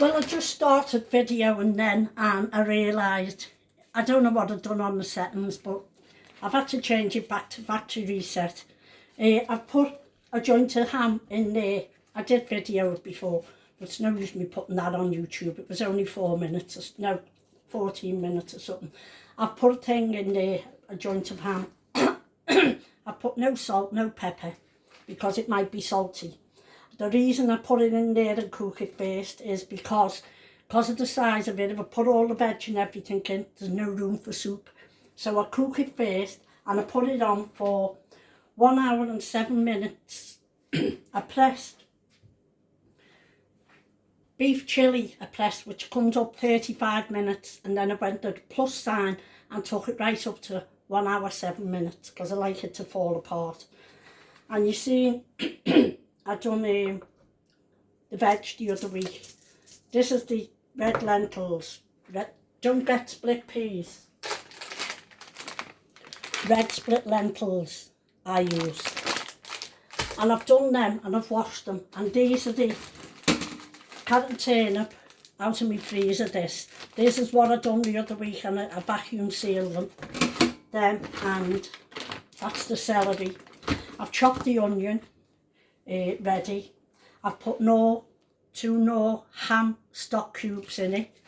Well, I just started videoing then and I realised, I don't know what I've done on the settings, but I've had to change it back to factory reset. I've put a joint of ham in there. I did video it before, but it's no use me putting that on YouTube. It was only 4 minutes, or, no, 14 minutes or something. I've put a thing in there, a joint of ham. I put no salt, no pepper, because it might be salty. The reason I put it in there and cook it first is because of the size of it. If I put all the veg and everything in, there's no room for soup. So I cook it first and I put it on for 1 hour and 7 minutes. I pressed beef chilli, which comes up 35 minutes, and then I went to the plus sign and took it right up to 1 hour 7 minutes because I like it to fall apart. And you see, I done the veg the other week. This is the red lentils. Don't get split peas. Red split lentils I use. And I've done them and I've washed them. And these are the carrot and turnip out of my freezer. This is what I done the other week, and I vacuum sealed them. And that's the celery. I've chopped the onion. Ready. I've put two Knorr ham stock cubes in it.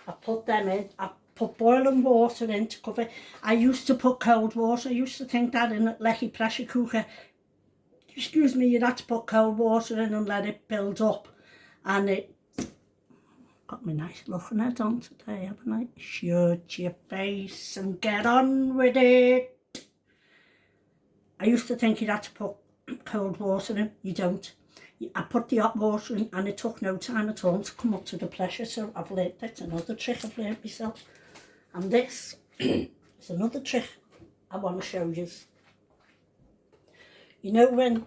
I've put them in. I've put boiling water in to cover it. I used to put cold water. I used to think that in a lecky pressure cooker, excuse me, you'd have to put cold water in and let it build up. And it got me nice looking head on today, haven't I? Shut your face and get on with it. I used to think you'd have to put cold water in. You don't. I put the hot water in and it took no time at all to come up to the pressure, so I've learned that's another trick I've learned myself. And this is another trick I want to show you. You know when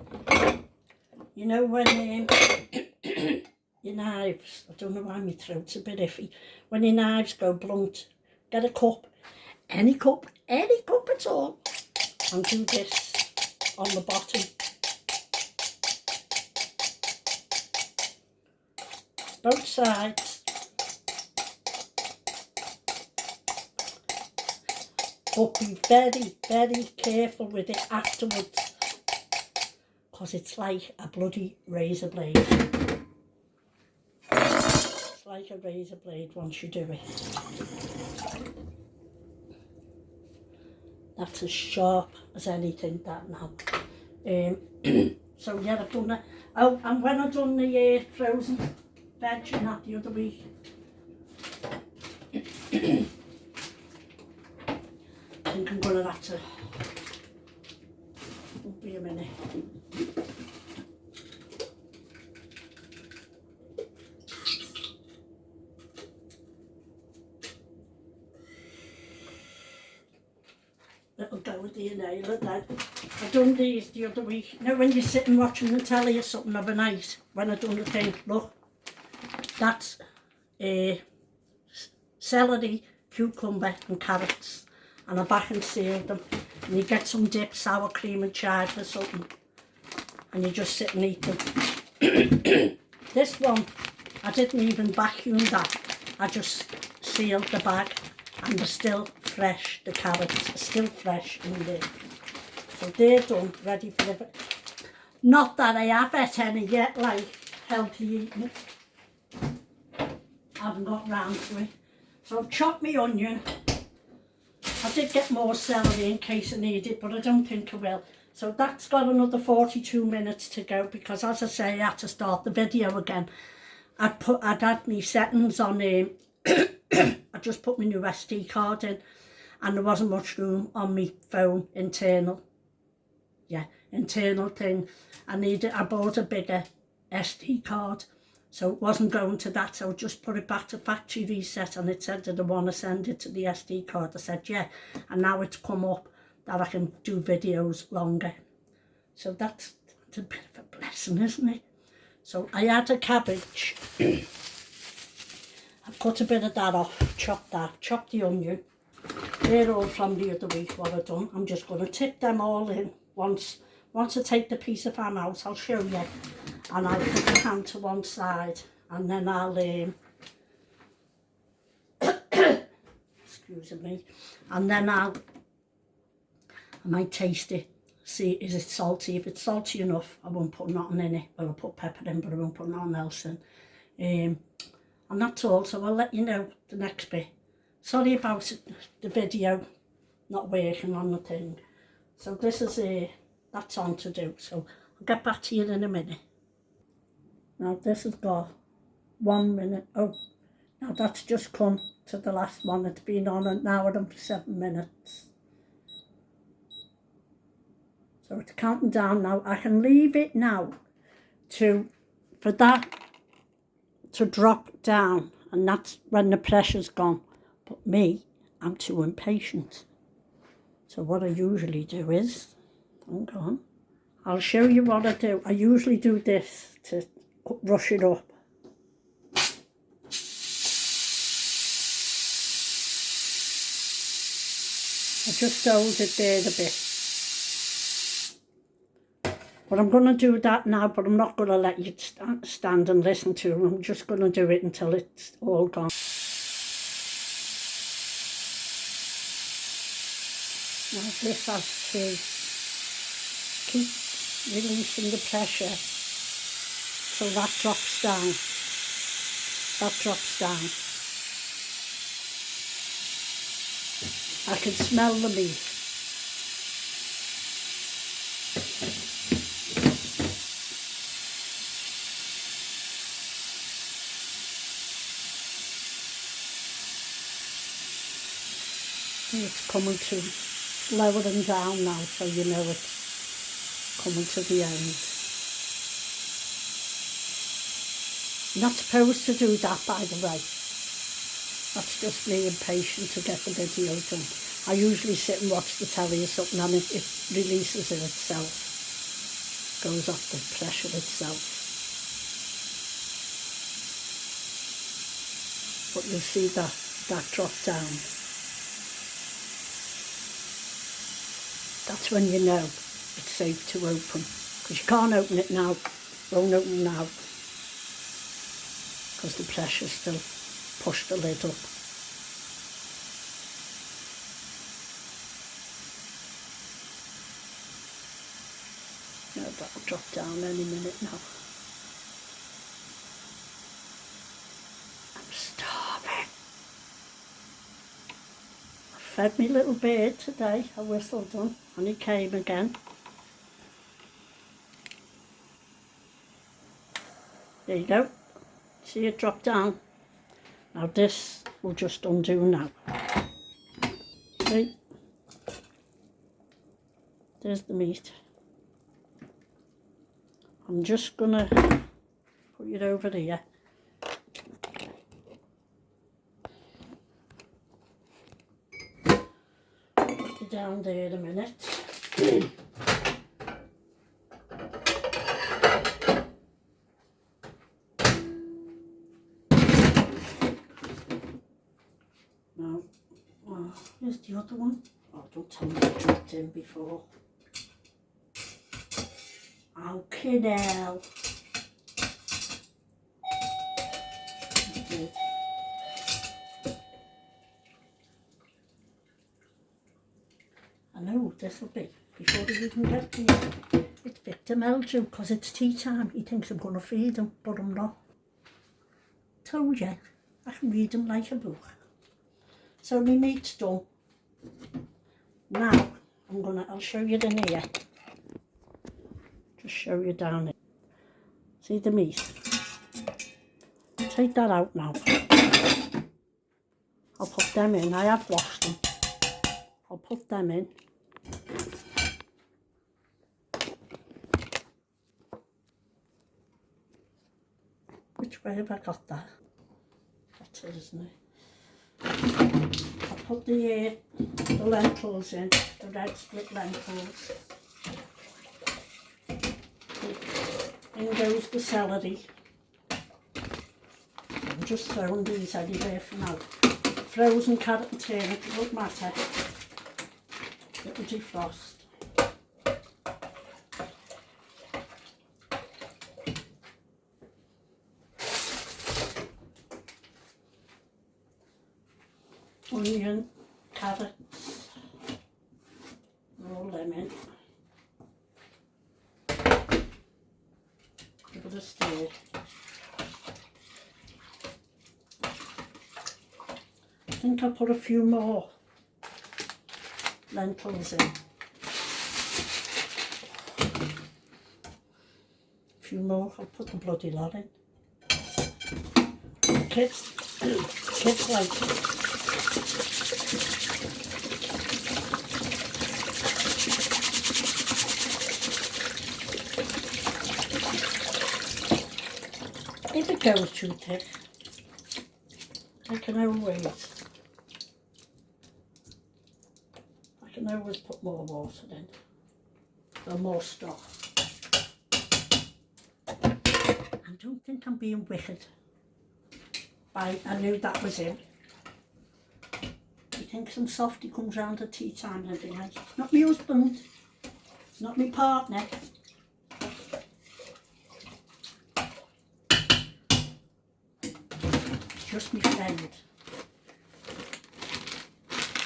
your knives, I don't know why my throat's a bit iffy, when your knives go blunt, get a cup, any cup at all, and do this on the bottom. Both sides. But be very, very careful with it afterwards, because it's like a bloody razor blade. It's like a razor blade once you do it. That's as sharp as anything, that now. So yeah, I've done that. Oh, and when I've done the frozen veg and that the other week, I think I'm going to have to, won't be a minute. It'll go with the nail of that. I done these the other week. You know when you're sitting watching the telly or something of a night, when I done the thing, look, that's celery, cucumber and carrots, and I back and sealed them. And you get some dip, sour cream and chive or something, and you just sit and eat them. This one, I didn't even vacuum that. I just sealed the bag, and they're still fresh. The carrots are still fresh in there. So they're done, ready for the... Not that I have ate any yet, like healthy eating. I haven't got round to it. So I've chopped my onion. I did get more celery in case I need it, but I don't think I will. So that's got another 42 minutes to go, because as I say, I had to start the video again. I'd had my settings on I just put my new SD card in, and there wasn't much room on my phone, internal thing. I bought a bigger SD card, so it wasn't going to that, so I just put it back to factory reset, and it said, did I want to send it to the SD card? I said yeah, and now it's come up that I can do videos longer. So that's a bit of a blessing, isn't it? So I had a cabbage. I've cut a bit of that off, chopped the onion. They're all from the other week, what I've done. I'm just going to tip them all in. Once I take the piece of ham out, I'll show you. And I'll put the ham to one side and then I'll, excuse me, and then I might taste it, see is it salty. If it's salty enough, I won't put nothing in it. Well, I'll put pepper in, but I won't put nothing else in. And that's all, so I'll let you know the next bit. Sorry about the video not working on the thing. So this is that's on to do, so I'll get back to you in a minute. Now this has got 1 minute. Oh, now that's just come to the last one. It's been on an hour and 7 minutes. So it's counting down now. I can leave it now for that to drop down, and that's when the pressure's gone. But me, I'm too impatient. So what I usually do is, hang on, I'll show you what I do. I usually do this to rush it up. I just hold it there a bit. But I'm going to do that now, but I'm not going to let you stand and listen to it. I'm just going to do it until it's all gone. Now this has to keep releasing the pressure so that drops down. That drops down. I can smell the meat. It's coming to lowering down now, so you know it's coming to the end. You're not supposed to do that, by the way. That's just me impatient to get the video done. I usually sit and watch the telly or something, and it releases it itself. Goes off the pressure itself. But you'll see that drop down. That's when you know it's safe to open, because you can't open it now, won't open now, because the pressure's still pushed the lid up. Yeah, that'll drop down any minute now. I'm starving. I fed me little bird today, I whistled him, and he came again. There you go. See it drop down? Now this will just undo now. See? There's the meat. I'm just gonna put it over here. Put it down there a minute. Now, here's the other one. Oh, don't tell me I dropped in before. Okay now. I know this will be before they even get here. It's Victor Meldrew, because it's tea time. He thinks I'm going to feed him, but I'm not. Told you, I can read him like a book. So my meat's done. Now I'll show you in here. Just show you down here. See the meat? Take that out now. I'll put them in. I have washed them. I'll put them in. Which way have I got that? That's it, isn't it? I'll put the lentils in, the red split lentils. In goes the celery. I'm just throwing these anywhere for now. Frozen carrot and turnip, it doesn't matter. It'll defrost. onion, carrots, roll them in. Give it a stir. I think I'll put a few more lentils in. A few more, I'll put the bloody lot in. Kids like it. If it goes too thick, I can always put more water in, or more stock. I don't think I'm being wicked. I knew that was him. He thinks I'm soft, he comes round at tea time every night. Not my husband, not my partner. Just my friend.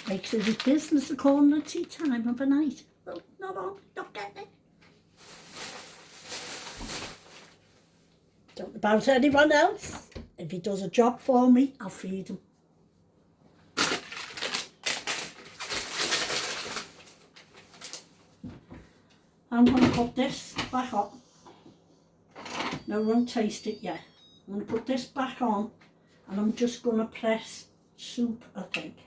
Makes it his business to call him at tea time of a night. Well, not on, not getting it. Don't know about anyone else. If he does a job for me, I'll feed him. I'm going to put this back on. No, I won't taste it yet. I'm going to put this back on and I'm just going to press soup, I think.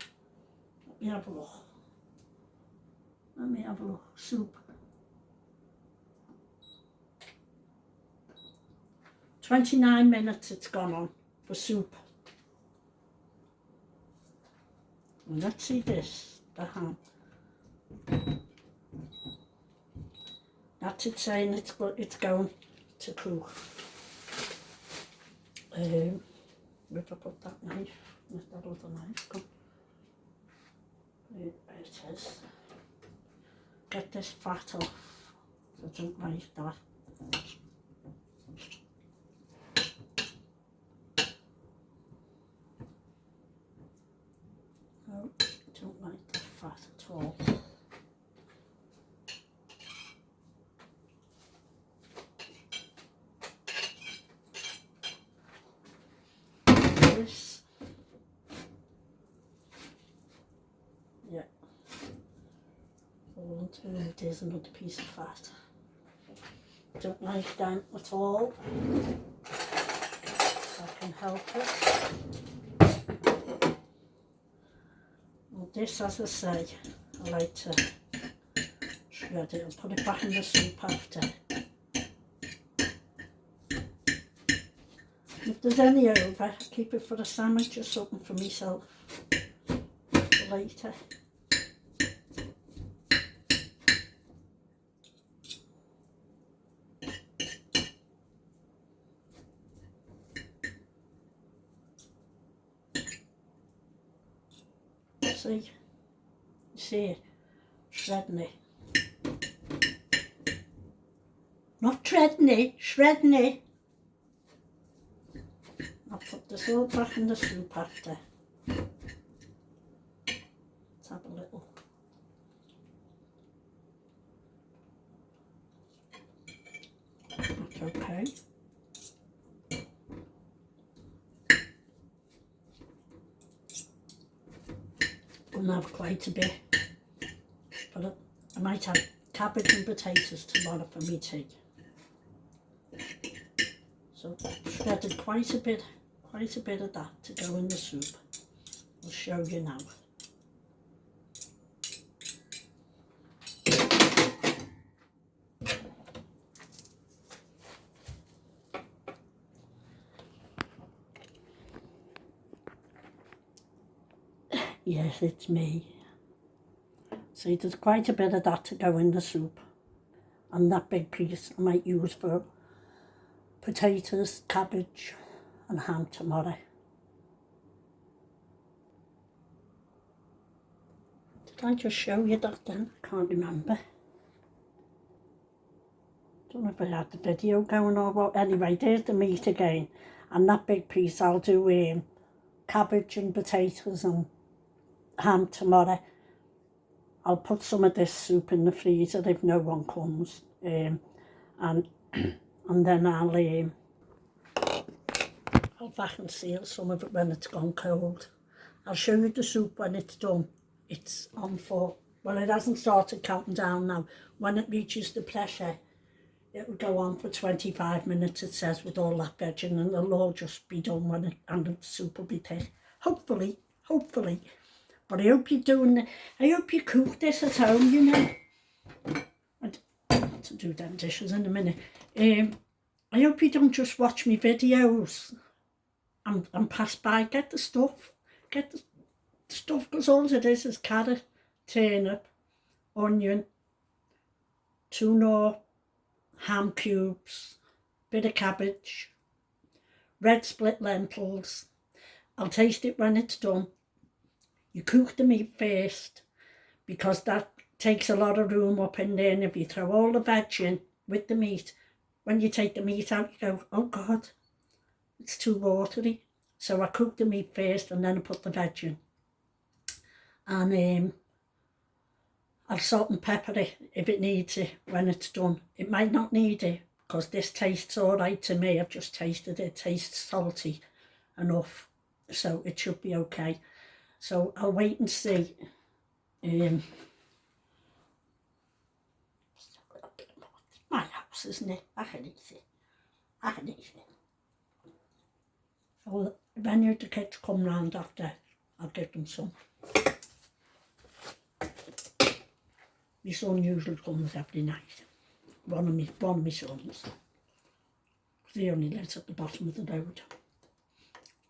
Let me have a look. Let me have a look. Soup. 29 minutes it's gone on for soup. And let's see this, the ham. That's it saying it's going to cook. Where have I put that knife? Where's that other knife gone? There it is. Get this fat off. I don't like that. No, I don't like the fat at all. This, yeah, it is another piece of fat. Don't like them at all. I can help it. Well, this, as I say, I like to shred it and put it back in the soup after. If there's any over, I keep it for a sandwich or something for myself for later. See? You see it? Shredding it. Not treading it, shredding it. I'll put this all back in the soup after. Let's have a little. That's okay. Gonna have quite a bit, but I might have cabbage and potatoes tomorrow for me tea. So I've shredded quite a bit of that to go in the soup. I'll show you now. Yes, it's me. See, there's quite a bit of that to go in the soup. And that big piece I might use for potatoes, cabbage and ham tomorrow. Did I just show you that then? I can't remember. Don't know if I had the video going or what. Anyway, there's the meat again. And that big piece I'll do cabbage and potatoes and ham tomorrow. I'll put some of this soup in the freezer if no one comes, and then I'll vacuum seal some of it when it's gone cold. I'll show you the soup when it's done. It's on for, well, it hasn't started counting down now. When it reaches the pressure, it will go on for 25 minutes, it says, with all that veg, and it'll all just be done when and the soup will be thick. Hopefully. But I hope you're doing, I hope you cook this at home, you know. And I'll to do them dishes in a minute. I hope you don't just watch me videos and pass by. Get the stuff. Get the stuff, because all it is carrot, turnip, onion, 2 knorr, ham cubes, bit of cabbage, red split lentils. I'll taste it when it's done. You cook the meat first, because that takes a lot of room up in there, and if you throw all the veg in with the meat, when you take the meat out, you go, oh God, it's too watery. So I cook the meat first and then I put the veg in. And I'll salt and pepper it if it needs it when it's done. It might not need it, because this tastes all right to me. I've just tasted it. It tastes salty enough, so it should be okay. So I'll wait and see. My house, isn't it? I can eat it. So if any of the kids come round after, I'll give them some. My son usually comes every night. One of my sons. He only lives at the bottom of the road.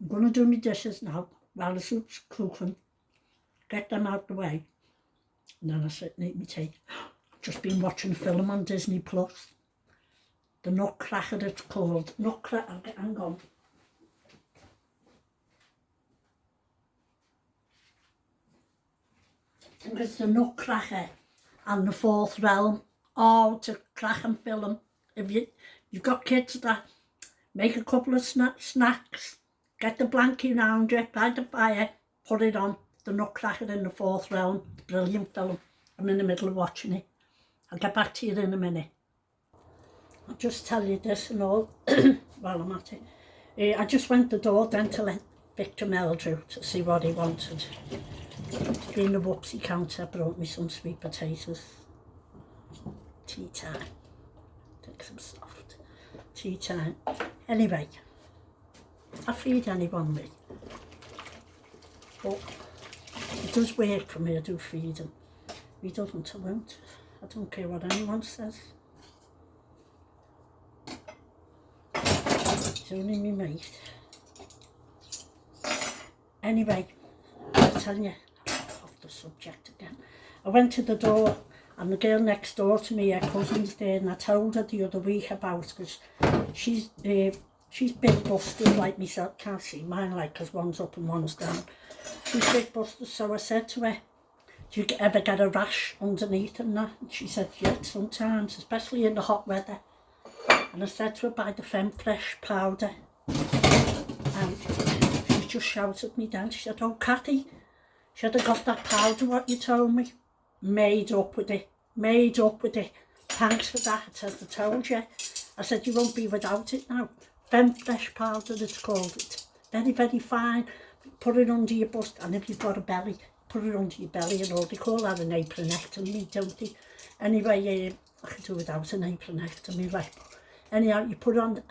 I'm going to do my dishes now while the soup's cooking. Get them out the way. And then I sit and eat my tea. I've just been watching a film on Disney Plus. The Nutcracker, it's called. Nutcracker, hang on. I think it's the Nutcracker and the Fourth Realm. Oh, it's a cracking film. If you've got kids that, make a couple of snacks, get the blankie round you by the fire, put it on. The Nutcracker in the Fourth Realm. Brilliant film. I'm in the middle of watching it. I'll get back to you in a minute. I'll just tell you this and all while I'm at it. I just went the door then to let Victor Meldrew to see what he wanted. Being the whoopsie counter, brought me some sweet potatoes. Tea time. Take some soft. Tea time. Anyway, I feed anyone me. But it does work for me, I do feed him. If he doesn't, I won't. I don't care what anyone says. It's only me mate. Anyway, I'm telling you, off the subject again. I went to the door and the girl next door to me, her cousin's there, and I told her the other week about, because she's big busted like myself. Can't see mine like, because one's up and one's down. She's big busted, so I said to her, do you ever get a rash underneath and that? And she said, yeah, sometimes, especially in the hot weather. And I said to her, buy the Femme Fresh powder. And she just shouted me down. She said, oh, Cathy, should have got that powder, what you told me. Made up with it. Thanks for that. I said, I told you. I said, you won't be without it now. Femme Fresh powder, it's called. It's very, very fine. Put it under your bust, and if you've got a belly, put it under your belly and all. They call that an apronectomy, don't they? Anyway, I could do without an apronectomy, like. Anyhow, you put it on,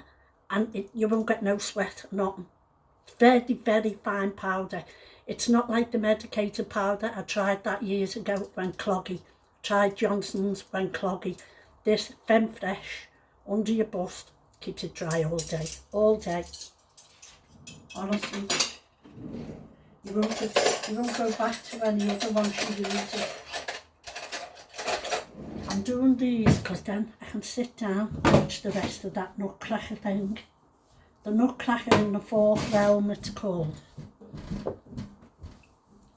and you won't get no sweat, nothing. It's very, very fine powder. It's not like the medicated powder. I tried that years ago, it went cloggy. Tried Johnson's, went cloggy. This Femme Fresh, under your bust, keeps it dry all day. Honestly, you won't go back to any other one you use. I'm doing these because then I can sit down and watch the rest of that Nutcracker thing. The Nutcracker in the Fourth Realm, it's called.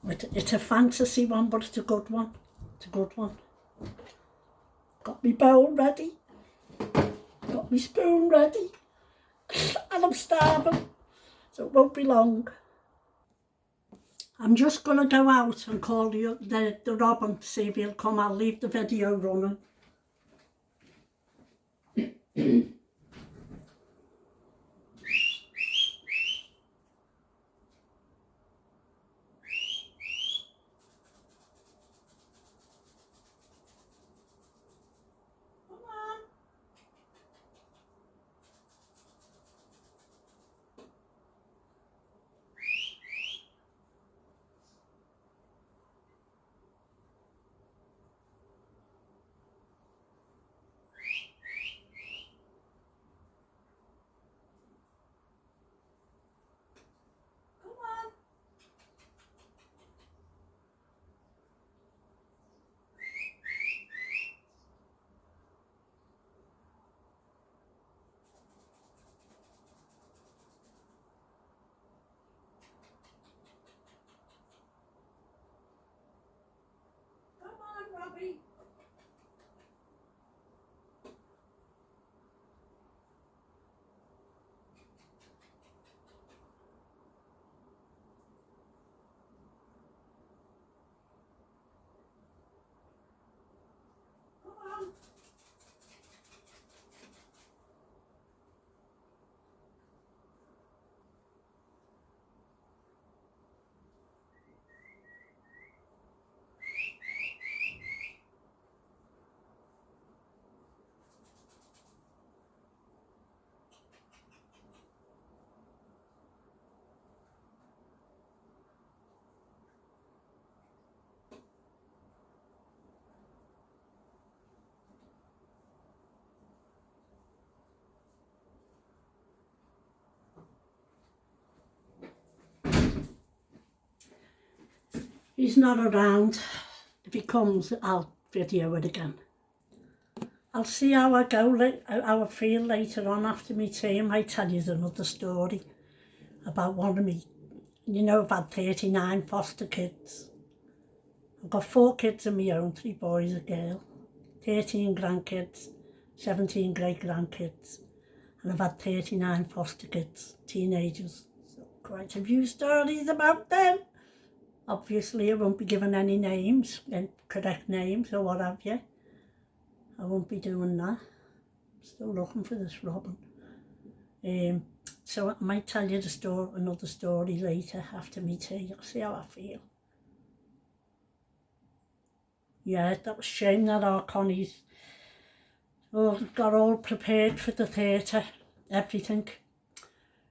It's a fantasy one, but it's a good one. Got my bowl ready. Got my spoon ready. And I'm starving, so it won't be long. I'm just going to go out and call the robin to see if he'll come. I'll leave the video running. Robbie. Come on. He's not around. If he comes, I'll video it again. I'll see how I go, how I feel later on after me tea. I might tell you another story about one of me. You know, I've had 39 foster kids. I've got 4 kids of my own, 3 boys, a girl, 13 grandkids, 17 great-grandkids, and I've had 39 foster kids, teenagers. So quite a few stories about them. Obviously, I won't be giving any names, correct names or what have you. I won't be doing that. I'm still looking for this robin. So I might tell you another story later after me tea. I'll see how I feel. Yeah, that was a shame that our Connie's got all prepared for the theatre, everything.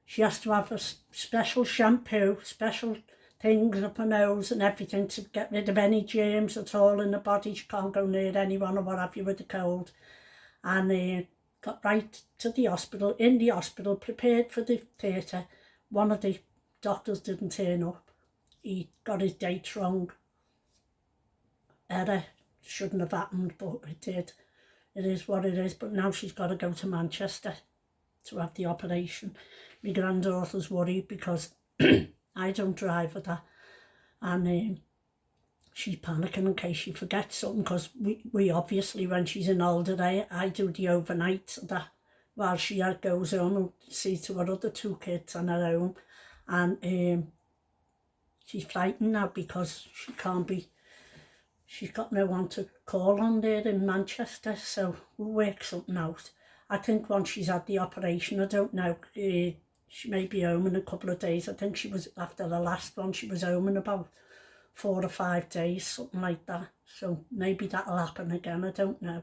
She has to have a special shampoo, special things up her nose and everything to get rid of any germs at all in the body. She can't go near anyone or what have you with the cold. And got right to the hospital, in the hospital, prepared for the theatre. One of the doctors didn't turn up. He got his date wrong. Error. Shouldn't have happened, but it did. It is what it is. But now she's got to go to Manchester to have the operation. My granddaughter's worried because I don't drive with her, and she's panicking in case she forgets something, because we obviously, when she's in holiday, I do the overnight that while she goes home and sees to her other 2 kids on her own. And she's frightened now because she's got no one to call on there in Manchester, so we'll work something out. I think once she's had the operation, I don't know, she may be home in a couple of days. I think she was, after the last one, she was home in about 4 or 5 days, something like that. So maybe that'll happen again, I don't know.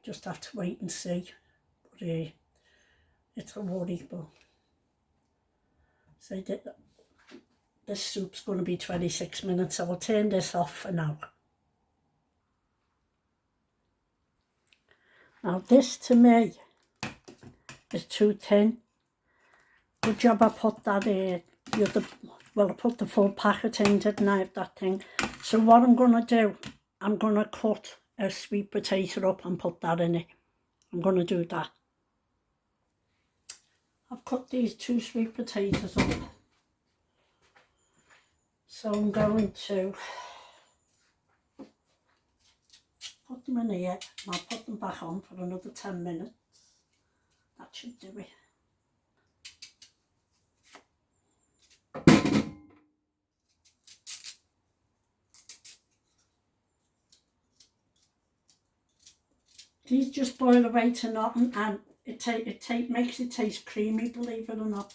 Just have to wait and see. But it's a worry, but so this soup's going to be 26 minutes. I will turn this off for now. Now this to me is too thin. Good job I put that I put the full packet in, didn't I, of that thing. So what I'm going to do, I'm going to cut a sweet potato up and put that in it. I'm going to do that. I've cut these 2 sweet potatoes up. So I'm going to put them in here, and I'll put them back on for another 10 minutes. That should do it. These just boil away to nothing, and it makes it taste creamy, believe it or not.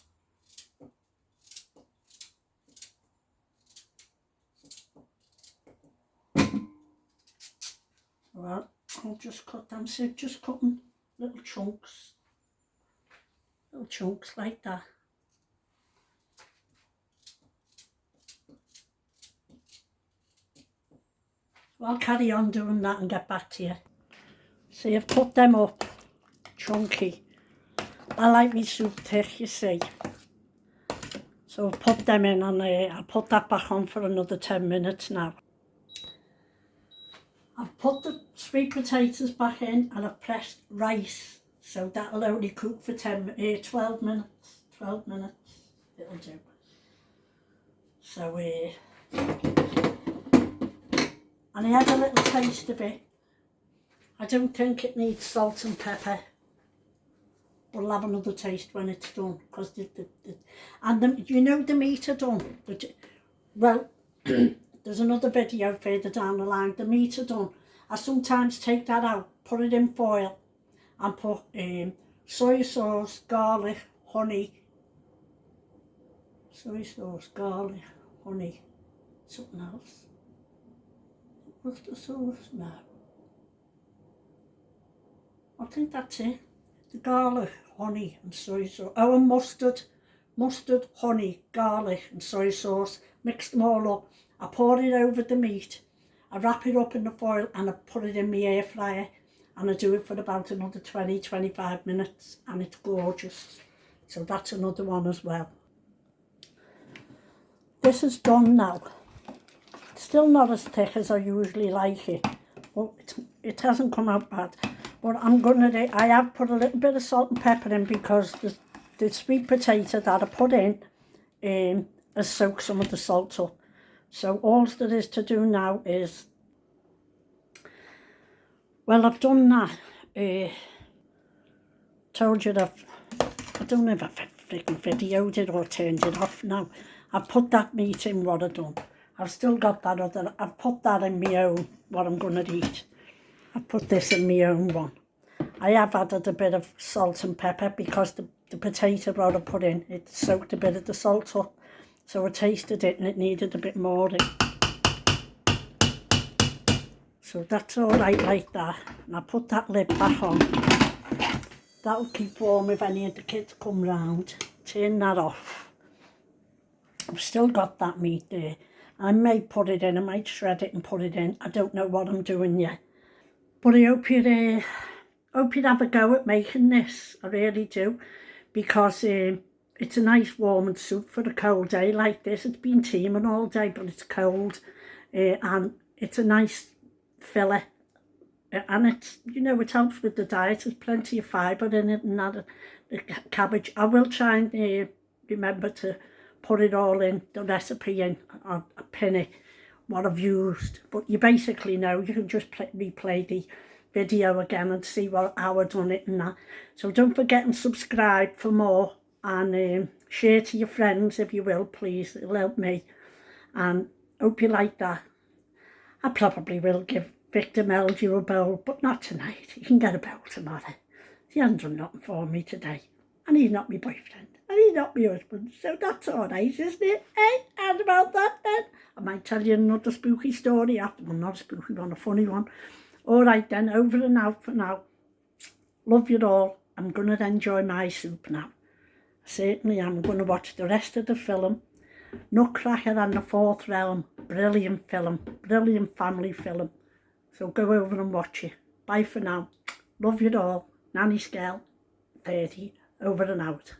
Well, I'll just cut them, so just cutting little chunks like that. I'll carry on doing that and get back to you. See, I've cut them up chunky. I like my soup thick, you see. So I've put them in, and I'll put that back on for another 10 minutes now. I've put the sweet potatoes back in, and I've pressed rice. So that'll only cook for 12 minutes. 12 minutes, it'll do. So, and I had a little taste of it. I don't think it needs salt and pepper. We'll have another taste when it's done, because you know the meat are done. Well, there's another video further down the line. The meat are done. I sometimes take that out, put it in foil, and put soy sauce, garlic, honey. Soy sauce, garlic, honey, something else. What's the sauce? No. I think that's it. The garlic, honey and soy sauce. Oh, and mustard, honey, garlic and soy sauce. Mix them all up. I pour it over the meat. I wrap it up in the foil and I put it in my air fryer. And I do it for about another 20-25 minutes. And it's gorgeous. So that's another one as well. This is done now. It's still not as thick as I usually like it. But it hasn't come out bad. But I have put a little bit of salt and pepper in, because the sweet potato that I put in has soaked some of the salt up. So all there is to do now is, well, I've done that. Told you that I don't know if I've freaking videoed it or turned it off now. I've put that meat in what I've done. I've still got that other, I've put that in my own, what I'm going to eat. I put this in my own one. I have added a bit of salt and pepper, because the potato what I put in, it soaked a bit of the salt up. So I tasted it and it needed a bit more in. So that's all right like that. And I put that lid back on. That'll keep warm if any of the kids come round. Turn that off. I've still got that meat there. I may put it in, I might shred it and put it in. I don't know what I'm doing yet. But I hope you'd have a go at making this. I really do. Because it's a nice warming soup for a cold day like this. It's been teeming all day, but it's cold. And it's a nice filler. And it's, you know, it helps with the diet. There's plenty of fibre in it and that. The cabbage. I will try and remember to put it all in, the recipe in, or pin it, what I've used. But you basically know, you can just replay the video again and see how I've done it and that. So don't forget and subscribe for more, and share to your friends if you will, please. It'll help me. And hope you like that. I probably will give Victor Meldew a bowl, but not tonight. He can get a bowl tomorrow. He hasn't done nothing for me today. And he's not my boyfriend. And he's not my husband. So that's all right, isn't it? Hey, and about that then. I might tell you another spooky story after. Well, not a spooky one, a funny one. All right then, over and out for now. Love you all. I'm going to enjoy my soup now. Certainly I'm going to watch the rest of the film. Nutcracker and the Fourth Realm. Brilliant film. Brilliant family film. So go over and watch it. Bye for now. Love you all. Nanny Skell, 30, over and out.